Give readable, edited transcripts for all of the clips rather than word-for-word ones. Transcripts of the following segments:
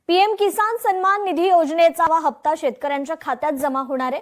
PM किसान सन्मान निधी योजनेचा हप्ता शेतकऱ्यांच्या खात्यात जमा होणार आहे।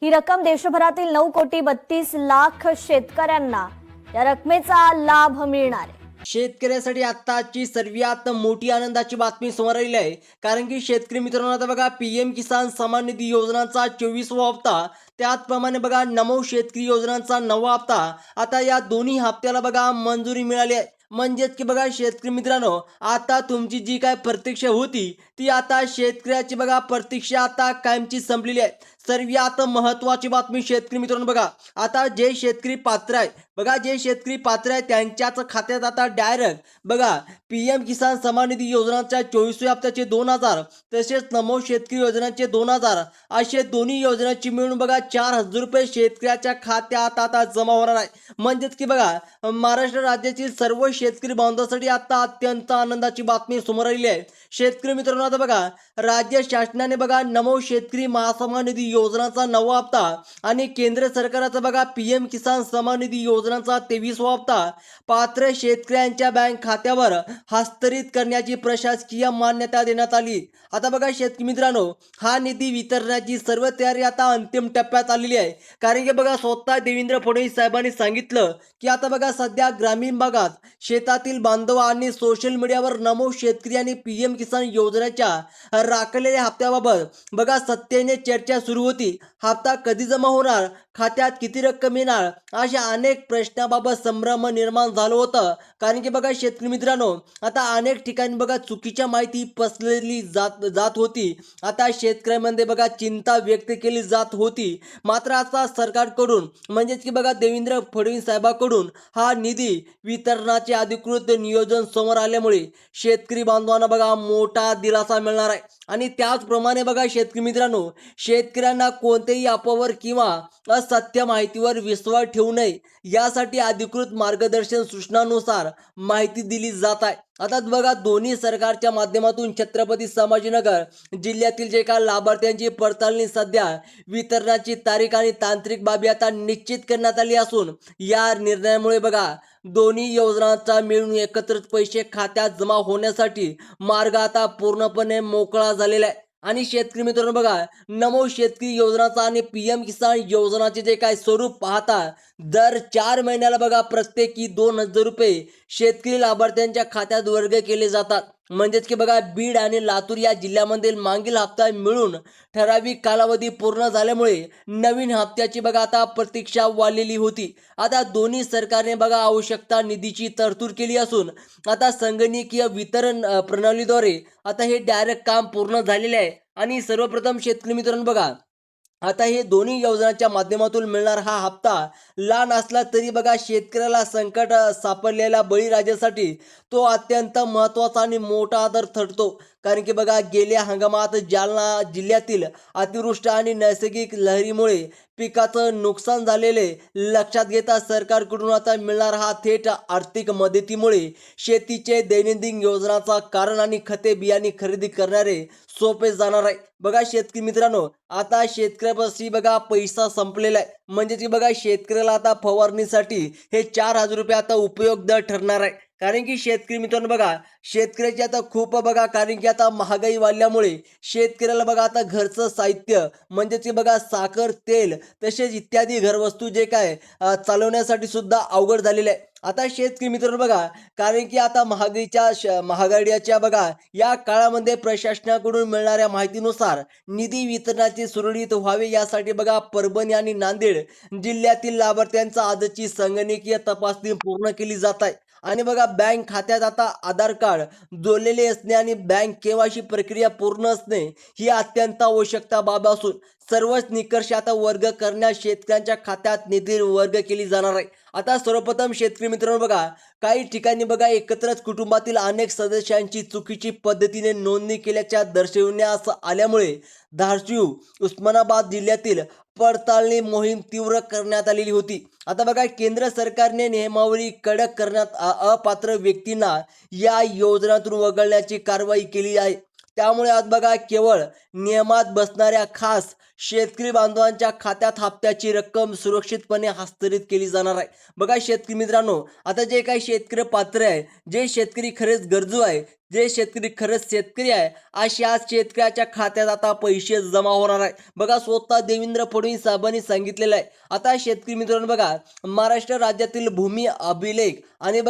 ही रक्कम देशभरातील 9,32,00,000 शेतकऱ्यांना या रकमेचा लाभ मिळणार आहे। शेतकऱ्यासाठी आताची सर्वात मोठी आनंदाची बातमी समोर आलेली आहे, कारण की शेतकरी मित्रांनो आता बघा पीएम किसान सन्मान निधी योजनांचा 24वा हप्ता, त्याचप्रमाणे बघा नमो शेतकरी योजनांचा 9वा हप्ता, आता या दोन्ही हप्त्याला बघा मंजुरी मिळाली आहे। म्हणजेच की बघा शेतकरी मित्रांनो, आता तुमची जी काय प्रतीक्षा होती ती आता शेतकऱ्याची बघा प्रतीक्षा आता कायमची संपलेली आहे। सर्वात महत्त्वाची बातमी शेतकरी मित्रांनो बघा, आता जे शेतकरी पात्र आहे बघा, जे शेतकरी पात्र आहे त्यांच्याच खात्यात आता डायरेक्ट बघा पीएम किसान सन्मान निधी योजनांच्या 24व्या हप्त्याचे 2,000 तसेच नमो शेतकरी योजनांचे 2,000 असे दोन्ही योजनांची मिळून बघा 4,000 रुपये शेतकऱ्याच्या खात्यात आता जमा होणार आहे। म्हणजेच की बघा महाराष्ट्र राज्यातील सर्व शेतकरी बांधवांसाठी आता अत्यंत आनंदाची बातमी समोर आलेली आहे। शेतकरी मित्रांनो आता बघा राज्य शासनाने बघा नमो शेतकरी महासन्मान निधी योजनाचा 9वा हप्ता आणि केंद्र सरकारचा बघा पीएम किसान सन्मान निधी योजनाचा 23वा हप्ता पात्र शेतकऱ्यांच्या बँक खात्यावर हस्तांतरित करण्याची प्रशासकीय मान्यता देण्यात आली। आता बघा शेतकरी मित्रांनो, हा निधी वितरणाची सर्व तयारी आता अंतिम टप्प्यात आलेली आहे, कारण की बघा स्वतः देवेंद्र फडणवीस साहेबांनी सांगितलं की आता बघा सध्या ग्रामीण भागात शेतातील बांधव आणि सोशल मीडियावर नमो शेतकरी आणि पीएम किसान योजनेच्या राखलेल्या हप्त्याबाबत बघा सत्तेने चर्चा सुरू होती। हप्ता कधी जमा होणार, खात्यात किती रक्कम येणार, अशा अनेक प्रश्नाबाबत संभ्रम निर्माण झालं होतं, कारण की बघा शेतकरी मित्रांनो आता अनेक ठिकाणी बघा चुकीच्या माहिती पसरली जात होती। आता शेतकऱ्यांमध्ये बघा चिंता व्यक्त केली जात होती। मात्र आता सरकारकडून म्हणजेच की बघा देवेंद्र फडणवीस साहेबांकडून हा निधी वितरणाचे अधिकृत नियोजन समोर आल्यामुळे शेतकरी बांधवांना बघा मोठा दिलासा मिळणार आहे। आणि त्याचप्रमाणे बघा शेतकरी मित्रांनो, शेतकऱ्यांना कोणत्याही अफवावर किंवा असत्य माहितीवर विश्वास ठेवू नये यासाठी अधिकृत मार्गदर्शन सूचनांनुसार माहिती दिली जात आहे। आता बघा दोन्ही सरकारच्या माध्यमातून छत्रपती संभाजीनगर जिल्ह्यातील जे काही लाभार्थ्यांची पडताळणी सध्या वितरणाची तारीख आणि तांत्रिक बाबी आता निश्चित करण्यात आली असून या निर्णयामुळे बघा दोन्ही योजनांचा मिळून एकत्रित पैसे खात्यात जमा होण्यासाठी मार्ग आता पूर्णपणे मोकळा झालेला आहे। आणि शेतकरी मित्रांनो बघा नमो शेतकरी योजनाचा आणि पीएम किसान योजनाचे जे काय स्वरूप पाहता, दर 4 महिन्याला बघा प्रत्येकी 2,000 रुपये शेतकरी लाभार्थ्यांच्या खात्यात वर्ग केले जातात। म्हणजेच की बघा बीड आणि लातूर या जिल्ह्यामधील मागील हप्ता मिळून ठराविक कालावधी पूर्ण झाल्यामुळे नवीन हप्त्याची बघा आता प्रतीक्षा वाढलेली होती। आता दोन्ही सरकारने बघा आवश्यकता निधीची तरतूद केली असून आता संगणकीय वितरण प्रणालीद्वारे आता हे डायरेक्ट काम पूर्ण झालेले आहे। आणि सर्वप्रथम शेतकरी मित्रांनो बघा आता हे दोन्ही योजनांच्या माध्यमातून मिळणार हा हप्ता लहान असला तरी बघा शेतकऱ्याला संकट सापडलेल्या बळीराजासाठी तो अत्यंत महत्त्वाचा आणि मोठा आधार ठरतो, कारण की बघा गेल्या हंगामात जालना जिल्ह्यातील अतिवृष्टी आणि नैसर्गिक लहरीमुळे पिकाचं नुकसान झालेले लक्षात घेता सरकारकडून आता मिळणार हा थेट आर्थिक मदतीमुळे शेतीचे दैनंदिन योजनाचा कारण आणि खते बियाणे खरेदी करणारे सोपे जाणार आहे। बघा शेतकरी मित्रांनो आता शेतकऱ्यापाशी बघा पैसा संपलेला आहे, म्हणजे की बघा शेतकऱ्याला आता फवारणीसाठी हे 4,000 रुपये आता उपयोगदार ठरणार आहे। कारण की शेतकरी मित्रांनो बघा शेतकऱ्याची आता खूप बघा, कारण की आता महागाई वाढल्यामुळे शेतकऱ्याला बघा आता घरचं साहित्य म्हणजे की बघा साखर, तेल तसेच इत्यादी घरवस्तू जे काय चालवण्यासाठी सुद्धा अवघड झालेले आहे। आता शेतकरी मित्रांनो बघा कारण की आता महागाईच्या बघा या काळामध्ये प्रशासनाकडून मिळणाऱ्या माहितीनुसार निधी वितरणाचे सुरळीत व्हावे यासाठी बघा परभणी आणि नांदेड जिल्ह्यातील लाभार्थ्यांचा आजची संगणकीय तपासणी पूर्ण केली जात आहे। आणि बघा बँक खात्यात आता आधार कार्ड जोडलेले असणे आणि बँक केवायसी प्रक्रिया पूर्ण असणे ही अत्यंत आवश्यकता बाब असून सर्वच निकष आता वर्ग करण्यास शेतकऱ्यांच्या खात्यात निधी वर्ग केली जाणार आहे। आता सर्वप्रथम शेतकरी मित्रांनो बघा काही ठिकाणी बघा एकत्रच कुटुंबातील अनेक सदस्यांची चुकीची पद्धतीने नोंदणी केल्याच्या दर्शविण्यास आल्यामुळे धाराशिव उस्मानाबाद जिल्ह्यातील पडताळणी मोहीम तीव्र करण्यात आलेली होती। आता बघा केंद्र सरकारने नियमावली कडक करण्यात अपात्र व्यक्तींना या योजनातून वगळण्याची कारवाई केली आहे। त्यामुळे आज बघा केवळ नियमात बसणाऱ्या खास शेतकरी बांधवांच्या खात्यात हप्त्याची रक्कम सुरक्षितपणे हस्तांतरित केली जाणार आहे. बघा शेतकरी मित्रांनो, आता जे काही शेतकरी पात्र आहे, जे शेतकरी खरेच गरजू आहे, जे शेतकरी खरंच शेतकरी आहे, अशा शेतकऱ्याच्या खात्यात आता पैसे जमा होणार आहे. बघा स्वतः देवेंद्र फडणवीस साहेबांनी सांगितलेलं आहे. आता शेतकरी मित्रांनो बघा, महाराष्ट्र राज्यातील भूमी अभिलेख आणि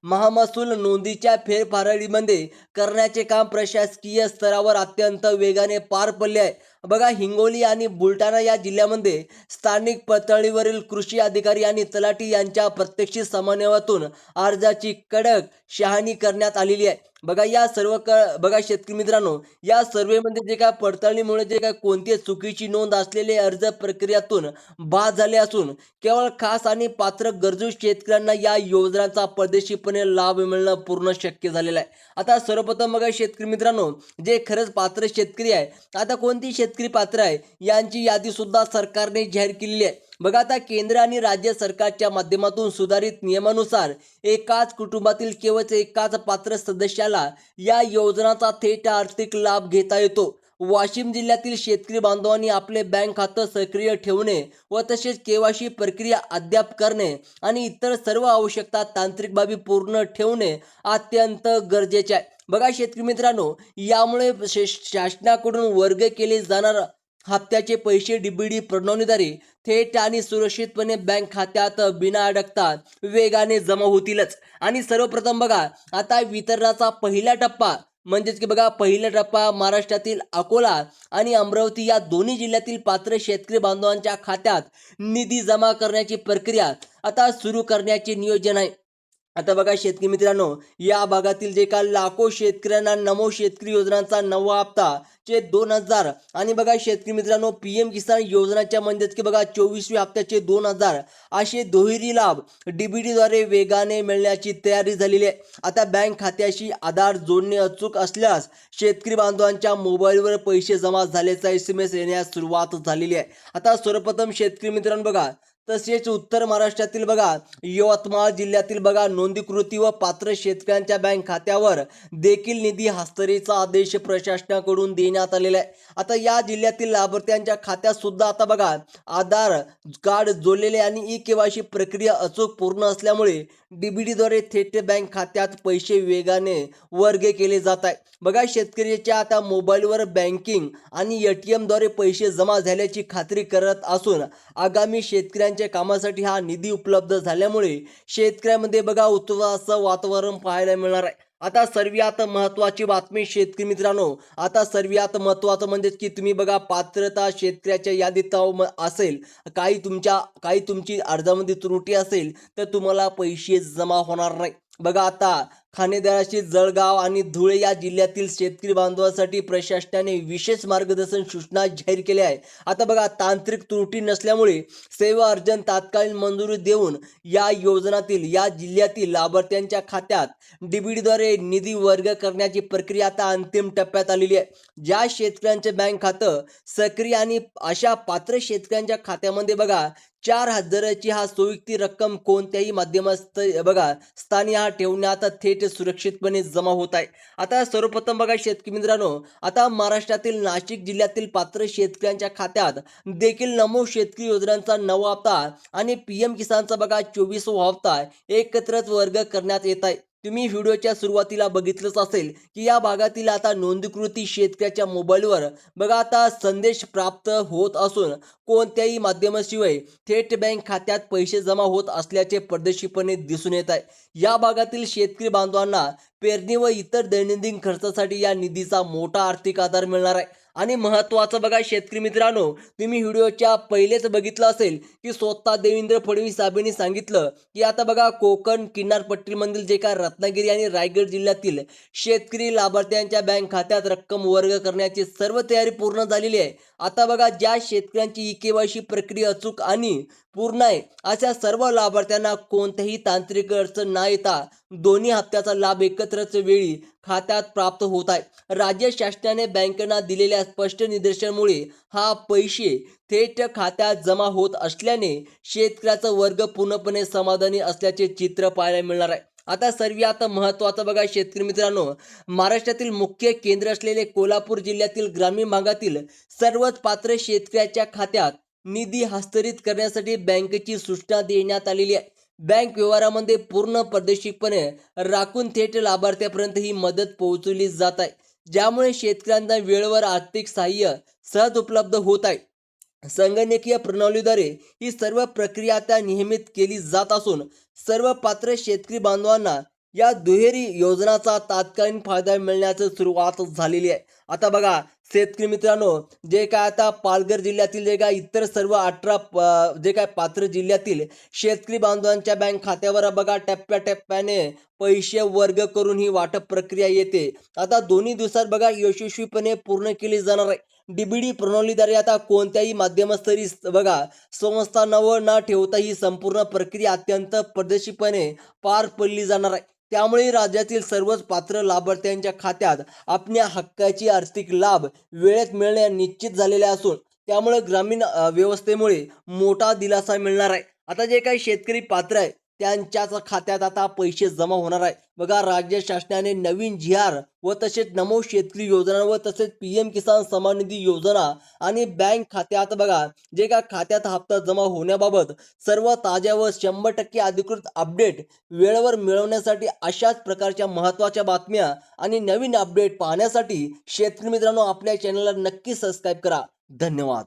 महामहसूल नोंदीच्या फेरफारमध्ये करण्याचे काम प्रशासकीय स्तरावर अत्यंत वेगाने पार पडले आहे. बघा हिंगोली आणि बुलढाणा या जिल्ह्यामध्ये स्थानिक पातळीवरील कृषी अधिकारी आणि तलाठी यांच्या प्रत्यक्ष समन्वयातून अर्जाची कडक शहाणी करण्यात आलेली आहे. बघा या सर्व बघा शेतकरी मित्रांनो, या सर्वेमध्ये जे काय पडताळणीमुळे जे काय कोणती चुकीची नोंद असलेले अर्ज प्रक्रियेतून बाद झाले असून केवळ खास आणि पात्र गरजू शेतकऱ्यांना या योजनांचा पद्धतशीरपणे लाभ मिळणं पूर्ण शक्य झालेलं आहे. आता सर्वप्रथम बघा शेतकरी मित्रांनो, जे खरंच पात्र शेतकरी आहे, आता कोणती शेतकरी पात्र आहे यांची यादी सुद्धा सरकारने जाहीर केलेली आहे. बघा आता केंद्र आणि राज्य सरकारच्या माध्यमातून सुधारित नियमानुसार एकाच कुटुंबातील केवळ एकाच पात्र सदस्याला या योजनांचा थेट आर्थिक लाभ घेता येतो. वाशिम जिल्ह्यातील शेतकरी बांधवांनी आपले बँक खातं सक्रिय ठेवणे व तसेच केवायसी प्रक्रिया अद्याप करणे आणि इतर सर्व आवश्यकता तांत्रिक बाबी पूर्ण ठेवणे अत्यंत गरजेचे आहे. बघा शेतकरी मित्रांनो, यामुळे शासनाकडून वर्ग केले जाणार हप्त्याचे पैसे डीबीडी प्रणालीद्वारे थेट आणि सुरक्षितपणे बँक खात्यात बिना अडकता वेगाने जमा होतीलच. आणि सर्वप्रथम बघा, आता वितरणाचा पहिला टप्पा म्हणजेच की बघा पहिला टप्पा महाराष्ट्रातील अकोला आणि अमरावती या दोन्ही जिल्ह्यातील पात्र शेतकरी बांधवांच्या खात्यात निधी जमा करण्याची प्रक्रिया आता सुरू करण्याचे नियोजन आहे. आता बघा शेतकरी मित्रांनो, या भागातील जे काही लाखो शेतकऱ्यांना नमो शेतकरी योजनांचा नवा हप्ता चे 2000 आणि बघा शेतकरी मित्रांनो PM किसान योजनाच्या म्हणजेच की बघा 24व्या हप्त्याचे 2000 असे दुहेरी लाभ डीबीडीद्वारे वेगाने मिळण्याची तयारी झालेली आहे. आता बँक खात्याशी आधार जोडणे अचूक असल्यास शेतकरी बांधवांच्या मोबाईलवर पैसे जमा झाल्याचा SMS येण्यास सुरुवात झालेली आहे. आता सर्वप्रथम शेतकरी मित्रांनो बघा, तसेच उत्तर महाराष्ट्रातील बघा यवतमाळ जिल्ह्यातील बघा नोंदणीकृत व पात्र शेतकऱ्यांच्या बँक खात्यावर देखील निधी हस्तांतरणाचा आदेश प्रशासनाकडून देण्यात आलेला आहे. आता या जिल्ह्यातील लाभार्थ्यांच्या खात्यात सुद्धा आता बघा आधार कार्ड जोडलेले आणि केवायसी प्रक्रिया अचूक पूर्ण असल्यामुळे डीबीडीद्वारे थेट बँक खात्यात पैसे वेगाने वर्ग केले जात आहे. बघा शेतकऱ्याच्या आता मोबाईलवर बँकिंग आणि ATMद्वारे पैसे जमा झाल्याची खात्री करत असून आगामी शेतकऱ्यांच्या कामासाठी हा निधी उपलब्ध झाल्यामुळे शेतकऱ्यांमध्ये बघा उत्साहाचं वातावरण पाहायला मिळणार आहे. आता सर्वात महत्त्वाची बातमी शेतकरी मित्रांनो, आता सर्वात महत्त्वाचं म्हणजे की तुम्ही बघा पात्रता शेतकऱ्याच्या यादीत असेल, काही तुमची अर्जामध्ये त्रुटी असेल तर तुम्हाला पैसे जमा होणार नाही. बघा आता ठाणेदाराशी जळगाव आणि धुळे या जिल्ह्यातील शेतकरी बांधवांसाठी प्रशासनाने विशेष मार्गदर्शन सूचना जाहीर केल्या आहे. आता बघा तांत्रिक त्रुटी नसल्यामुळे सेवा अर्जन तात्कालीन मंजुरी देऊन या योजनातील या जिल्ह्यातील लाभार्थ्यांच्या खात्यात डीबीडीद्वारे निधी वर्ग करण्याची प्रक्रिया आता अंतिम टप्प्यात आलेली आहे. ज्या शेतकऱ्यांचे बँक खातं सक्रिय आणि अशा पात्र शेतकऱ्यांच्या खात्यामध्ये बघा 4000ची हा सोयीची रक्कम कोणत्याही माध्यमात बघा स्थानी हा ठेवण्यात थेट सुरक्षितपणे जमा होत आहे. आता सर्वप्रथम बघा शेतकरी मित्रांनो, आता महाराष्ट्रातील नाशिक जिल्ह्यातील पात्र शेतकऱ्यांच्या खात्यात देखील नमो शेतकरी योजनांचा नवा हप्ता आणि PM किसानचा बघा 24वा हप्ता एकत्रच वर्ग करण्यात येत आहे. तुम्ही व्हिडिओच्या सुरुवातीला बघितलंच असेल की या भागातील आता नोंदणीकृत शेतकऱ्याच्या मोबाईलवर बघा आता संदेश प्राप्त होत असून कोणत्याही माध्यमाशिवाय थेट बँक खात्यात पैसे जमा होत असल्याचे पद्धतशीरपणे दिसून येत आहे. या भागातील शेतकरी बांधवांना पेरणी व इतर दैनंदिन खर्चासाठी या निधीचा मोठा आर्थिक आधार मिळणार आहे. आणि महत्त्वाचं बघा शेतकरी मित्रांनो, तुम्ही व्हिडिओच्या पहिलेच बघितलं असेल की स्वतः देवेंद्र फडणवीस साहेबांनी सांगितलं की आता बघा कोकण किनारपट्टीमधील जे काय रत्नागिरी आणि रायगड जिल्ह्यातील शेतकरी लाभार्थ्यांच्या बँक खात्यात रक्कम वर्ग करण्याची सर्व तयारी पूर्ण झालेली आहे. आता बघा ज्या शेतकऱ्यांची KYC प्रक्रिया अचूक आणि पूर्ण आहे अशा सर्व लाभार्थ्यांना कोणतीही तांत्रिक अडचण न येता दोन्ही हप्त्याचा लाभ एकत्रच वेळी खात्यात प्राप्त होत आहे. राज्य शासनाने बँकांना दिलेल्या स्पष्ट निर्देशांमुळे हा पैसे थेट खात्यात जमा होत असल्याने शेतकऱ्याचा वर्ग पूर्णपणे समाधानी असल्याचे चित्र पाहायला मिळणार आहे. आता सर्वात महत्त्वाचं बघा शेतकरी मित्रांनो, महाराष्ट्रातील मुख्य केंद्र असलेले कोल्हापूर जिल्ह्यातील ग्रामीण भागातील सर्वच पात्र शेतकऱ्याच्या खात्यात निधी हस्तांतरित करण्यासाठी बँकेची सूचना देण्यात आलेली आहे. बँक व्यवहारामध्ये पूर्ण पारदर्शकपणे राखून थेट लाभार्थ्यापर्यंत ही मदत पोहोचवली जात आहे, ज्यामुळे शेतकऱ्यांना वेळेवर आर्थिक सहाय्य सहज उपलब्ध होत आहे. संगणकीय प्रणालीद्वारे ही सर्व प्रक्रिया आता नियमित केली जात असून सर्व पात्र शेतकरी बांधवांना या दुहेरी योजनाचा तात्कालीन फायदा मिळण्याची सुरुवात झालेली आहे. आता बघा शेतकरी मित्रांनो, जे काय आता पालघर जिल्ह्यातील जे काय इतर सर्व 18 जे काय पात्र जिल्ह्यातील शेतकरी बांधवांच्या बँक खात्यावर बघा टप्प्याटप्प्याने पैसे वर्ग करून ही वाटप प्रक्रिया येते. आता 2 दिवसात बघा यशस्वीपणे पूर्ण केली जाणार आहे. डीबीडी प्रणालीद्वारे आता कोणत्याही माध्यमस्तरी बघा संस्था न ठेवता ही संपूर्ण प्रक्रिया अत्यंत पारदर्शकपणे पार पडली जाणार आहे. त्यामुळे राज्यातील सर्वच पात्र लाभार्थ्यांच्या खात्यात आपल्या हक्काची आर्थिक लाभ वेळेत मिळणे निश्चित झालेले असून त्यामुळे ग्रामीण व्यवस्थेमुळे मोठा दिलासा मिळणार आहे. आता जे काही शेतकरी पात्र आहे त्यांच्याच खात्यात आता पैसे जमा होणार आहे. बघा राज्य शासनाने नवीन जी.आर व तसेच नमो शेतकरी योजना व तसेच PM किसान सन्मान निधी योजना आणि बँक खात्यात बघा जे का खात्यात हप्ता जमा होण्याबाबत सर्व ताज्या व 100% अधिकृत अपडेट वेळेवर मिळवण्यासाठी अशाच प्रकारच्या महत्त्वाच्या बातम्या आणि नवीन अपडेट पाहण्यासाठी शेतकरी मित्रांनो आपल्या चॅनलला नक्की सबस्क्राईब करा. धन्यवाद.